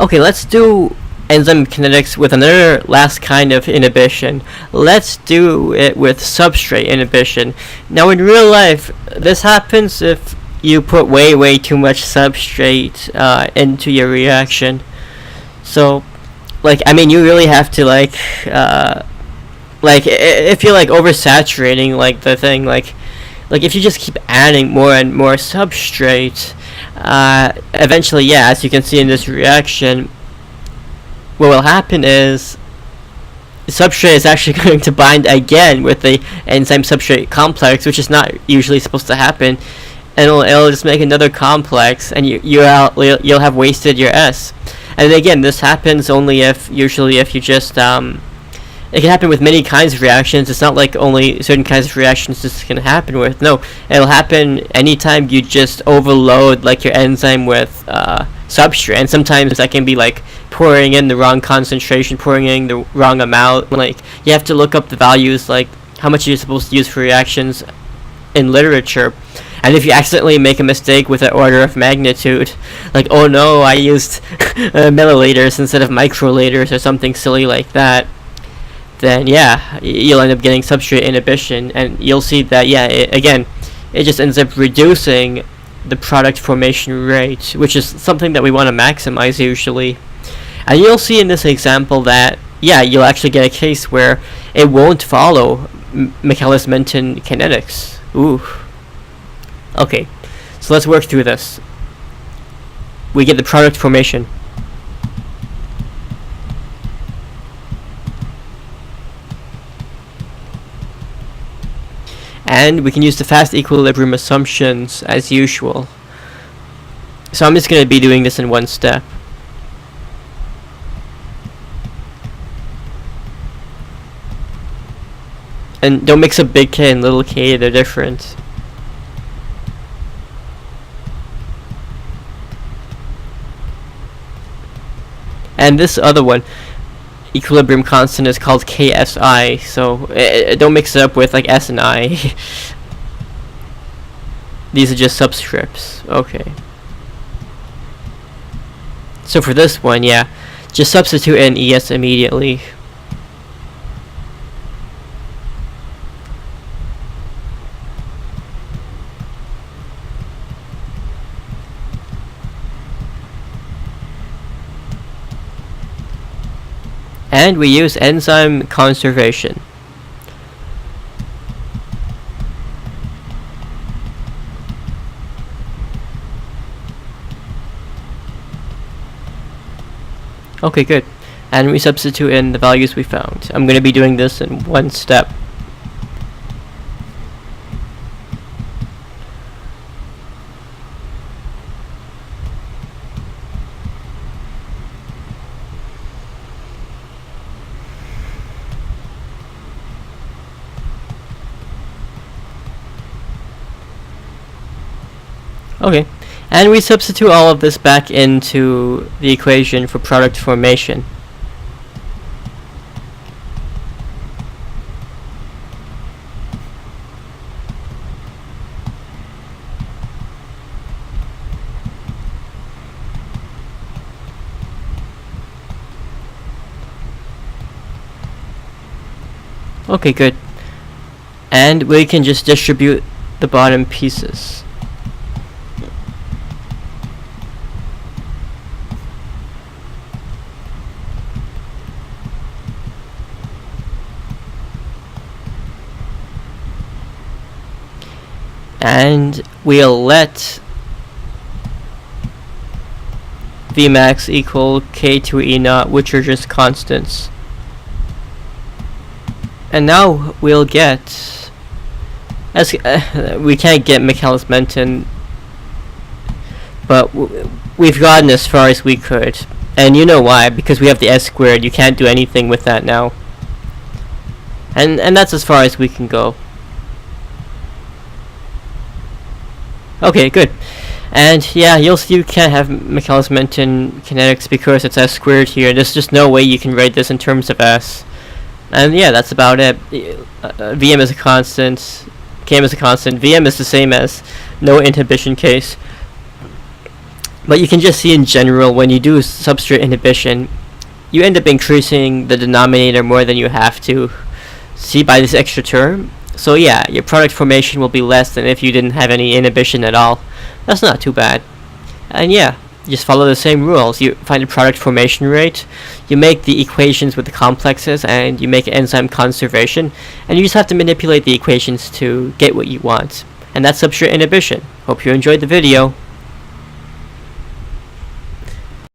Okay, let's do enzyme kinetics with another last kind of inhibition. Let's do it with substrate inhibition. Now in real life, this happens if you put way too much substrate into your reaction. So, like, I mean, you really have to if you're like oversaturating like the thing, like if you just keep adding more and more substrate, eventually, yeah, as you can see in this reaction, what will happen is the substrate is actually going to bind again with the enzyme substrate complex, which is not usually supposed to happen, and it'll just make another complex, and you'll have wasted your S. And again, this happens only if you just it can happen with many kinds of reactions. It's not like only certain kinds of reactions this can happen with. No, it'll happen anytime you just overload like your enzyme with substrate. And sometimes that can be like pouring in the wrong concentration, pouring in the wrong amount. Like, you have to look up the values, like how much you're supposed to use for reactions in literature. And if you accidentally make a mistake with an order of magnitude, like, oh no, I used milliliters instead of microliters or something silly like that, then yeah, you'll end up getting substrate inhibition, and you'll see that, yeah, it just ends up reducing the product formation rate, which is something that we want to maximize usually. And you'll see in this example that, yeah, you'll actually get a case where it won't follow Michaelis Menton Kinetics. Ooh. Okay, so let's work through this. We get the product formation. And we can use the fast equilibrium assumptions as usual. So I'm just going to be doing this in one step. And don't mix up big K and little k, they're different. And this other one, equilibrium constant, is called KSI, so don't mix it up with like S and I. These are just subscripts. Okay. So for this one, yeah, just substitute in ES immediately. And we use enzyme conservation. Okay, good. And we substitute in the values we found. I'm going to be doing this in one step. Okay, and we substitute all of this back into the equation for product formation. Okay, good. And we can just distribute the bottom pieces. And we'll let Vmax equal K2E0, which are just constants. And now we'll get, as we can't get Michaelis Menton, but we've gotten as far as we could. And you know why? Because we have the S squared. You can't do anything with that now. And that's as far as we can go. Okay, good. And yeah, you'll see you can't have Michaelis Menton Kinetics because it's S squared here. There's just no way you can write this in terms of S. And yeah, that's about it. Vm is a constant, Km is a constant. Vm is the same as no inhibition case. But you can just see in general, when you do substrate inhibition, you end up increasing the denominator more than you have to. See, by this extra term? So yeah, your product formation will be less than if you didn't have any inhibition at all. That's not too bad. And yeah, just follow the same rules. You find the product formation rate, you make the equations with the complexes, and you make enzyme conservation, and you just have to manipulate the equations to get what you want. And that's substrate inhibition. Hope you enjoyed the video.